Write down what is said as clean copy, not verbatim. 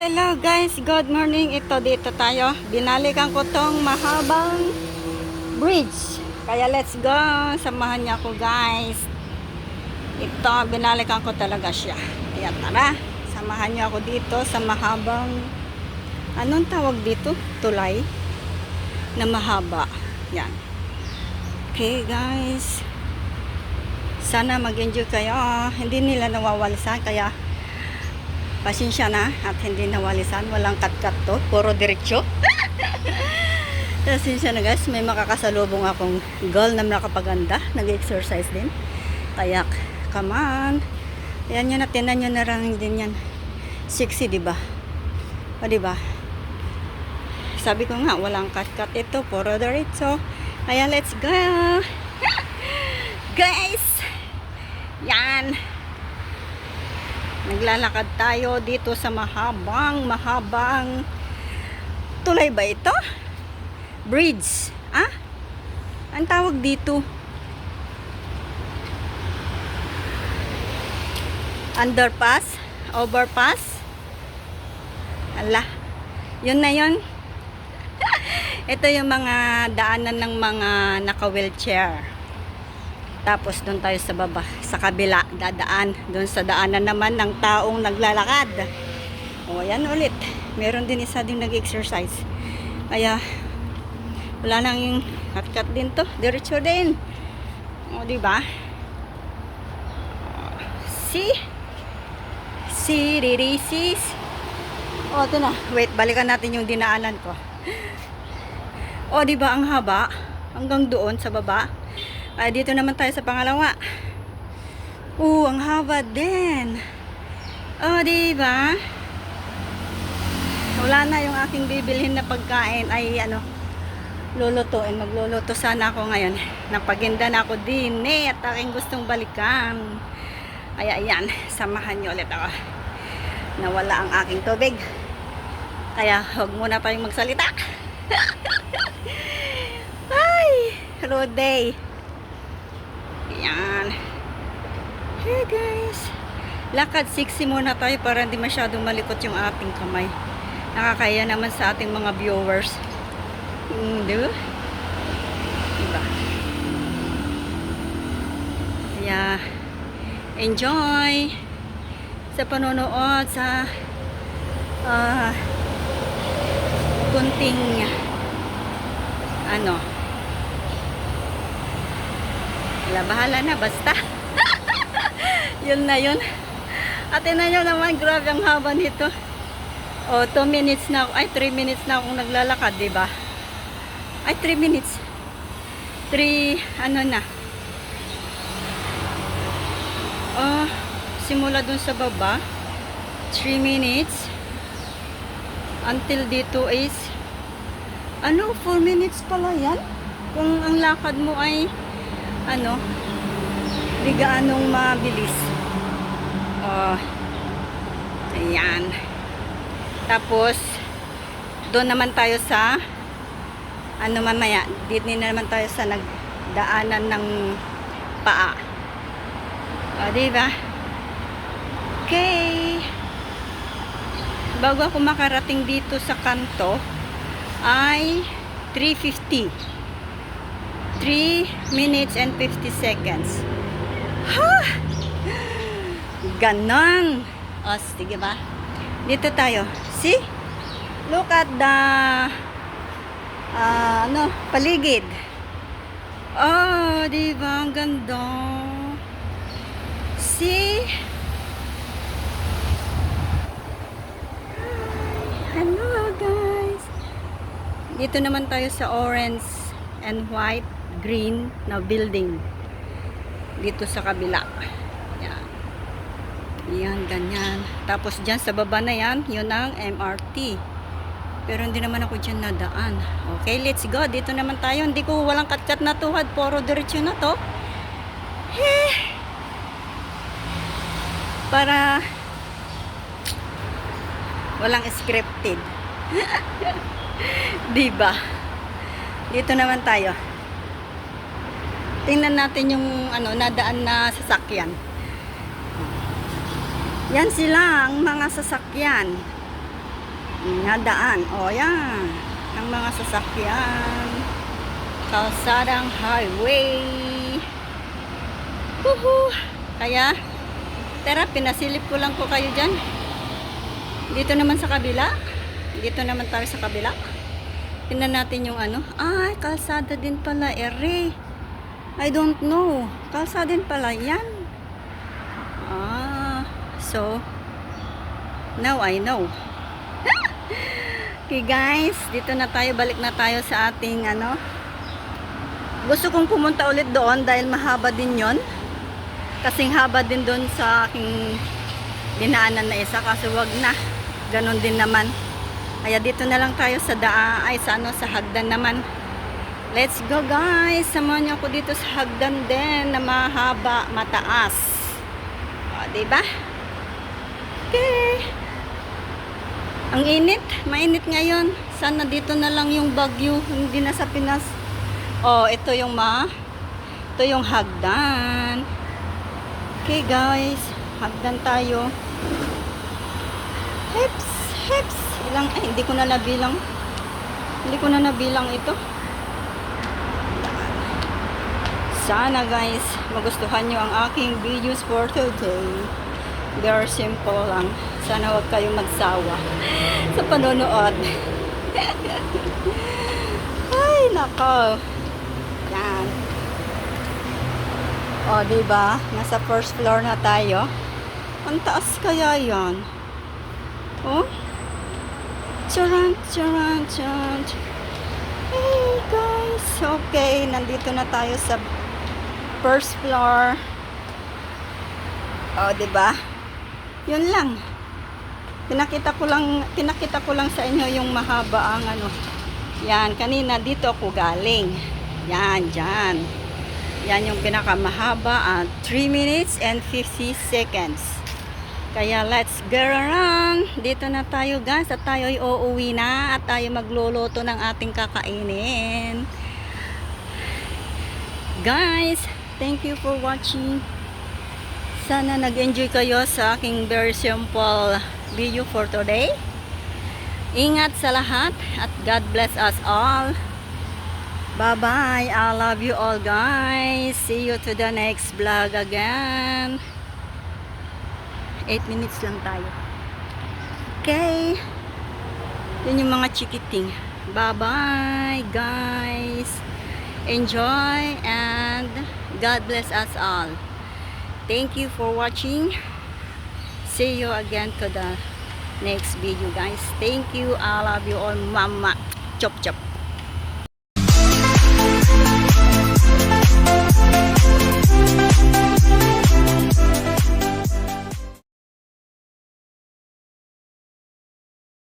Hello guys, good morning. Ito dito tayo. Binalikan ko tong mahabang bridge. Kaya let's go. Samahan niya ako guys. Ito, binalikan ko talaga siya. Kaya tara, samahan niyo ako dito sa mahabang, anong tawag dito? Tulay na mahaba. Yan. Okay guys. Sana mag-enjoy kayo. Hindi nila nawawalisan kaya pasensya na at hindi nawalisan. Walang cut-cut to. Puro diretsyo. Pasensya na guys. May makakasalubong akong girl na nakapaganda. Nag-exercise din. Kaya, come on. Ayan yun. Tinan nyo na lang din yan. Sexy, diba? O, diba? Sabi ko nga, walang cut-cut ito. Puro diretsyo. Kaya, let's go. Guys! Yan. Naglalakad tayo dito sa mahabang tulay ba ito? Bridge. Ah? Ang tawag dito? Underpass? Overpass? Ala. Yun na yun. Ito yung mga daanan ng mga naka-wheelchair. Tapos doon tayo sa baba, sa kabila, dadaan. Doon sa daanan naman ng taong naglalakad. O, yan ulit. Meron din isa din nag-exercise. Kaya, wala nang yung cut-cut din to. Diretso din. O, diba? See? See, sis. O, ito na. Wait, balikan natin yung dinaanan ko. O, diba ang haba? Hanggang doon sa baba. Dito naman tayo sa pangalawa. Ang haba din. Diba? Wala na yung aking bibilhin na pagkain. Lulutuin. Magluluto sana ako ngayon. Napaginda na ako din at aking gustong balikan. Kaya ayan, samahan nyo ulit ako. Nawala ang aking tubig. Kaya huwag muna tayong magsalita. Ay, road day. Yan. Hey guys. Lakad sexy muna tayo para hindi masyadong malikot yung ating kamay. Nakakaya naman sa ating mga viewers. Diba? Diba? Kaya enjoy sa panonood sa kunting bahala na, basta. Yun na yun. At ina nyo naman, grabe ang haba nito. 2 minutes na ako, 3 minutes na akong naglalakad, diba? 3 minutes. 3, na. Simula dun sa baba, 3 minutes. Until dito is, 4 minutes pala yan? Kung ang lakad mo ay di gaanong mabilis. Ayan. Tapos doon naman tayo sa mamaya, dito naman tayo sa nagdaanan ng paa. Diba? Okay. Bago ako makarating dito sa kanto ay 3:50. 3 minutes and 50 seconds. Ganon. Sige ba? Dito tayo. See? Look at the paligid. Diba? Ang ganda. See? Hello guys. Dito naman tayo sa orange and white green na building dito sa kabila. Yan. Yan, ganyan. Tapos dyan sa baba na yan, yun ang MRT. Pero hindi naman ako dyan nadaan. Okay, let's go. Dito naman tayo. Hindi ko walang cut-cut na tuhad. Puro diretsyo na to. Para walang scripted. Diba? Dito naman tayo. Tingnan natin yung nadaan na sasakyan. Yan sila ang mga sasakyan. nga daan. O, yan. Ang mga sasakyan. Kalsadang highway. Woohoo! Kaya, tara, pinasilip ko lang po kayo dyan. Dito naman sa kabila. Dito naman tayo sa kabila. Tingnan natin yung ano. Ay, kalsada din pala, ere. I don't know. Kalsada din pala yan. So, now I know. Okay guys, dito na tayo, balik na tayo sa ating ano. Gusto kong pumunta ulit doon dahil mahaba din yon. Kasing haba din doon sa aking dinaanan na isa, kasi wag na. Ganon din naman. Kaya dito na lang tayo sa sa hagdan naman. Let's go guys. Samahan niyo ako dito sa hagdan din na mahaba, mataas. O, diba? Okay. Ang init. Mainit ngayon. Sana dito na lang yung bagyo. Hindi na sa Pinas. O, ito yung hagdan. Okay guys. Hagdan tayo. Hips. Hips. Hindi ko na nabilang. Hindi ko na nabilang ito. Sana guys, magustuhan nyo ang aking videos for today. Very simple lang. Sana wag kayong magsawa sa panonood. Ay, nako. Yan. O, diba? Nasa first floor na tayo. Ang taas kaya yan. Oh? Charan, charan, charan. Hey guys. Okay, nandito na tayo sa first floor. Oh, 'di ba? 'Yun lang. Pinakita ko lang sa inyo yung mahaba ang ano. Yan, kanina dito ako galing. Yan, diyan. Yan yung pinakamahaba, 3 minutes and 50 seconds. Kaya let's go around. Dito na tayo guys, at tayo ay uuwi na at tayo magluluto ng ating kakainin. Guys, thank you for watching. Sana nag-enjoy kayo sa aking very simple video for today. Ingat sa lahat at God bless us all. Bye-bye. I love you all guys. See you to the next vlog again. 8 minutes lang tayo. Okay. Yun yung mga chikiting. Bye-bye guys. Enjoy and God bless us all. Thank you for watching. See you again to the next video guys. Thank you. I love you all. Mama. Chop chop.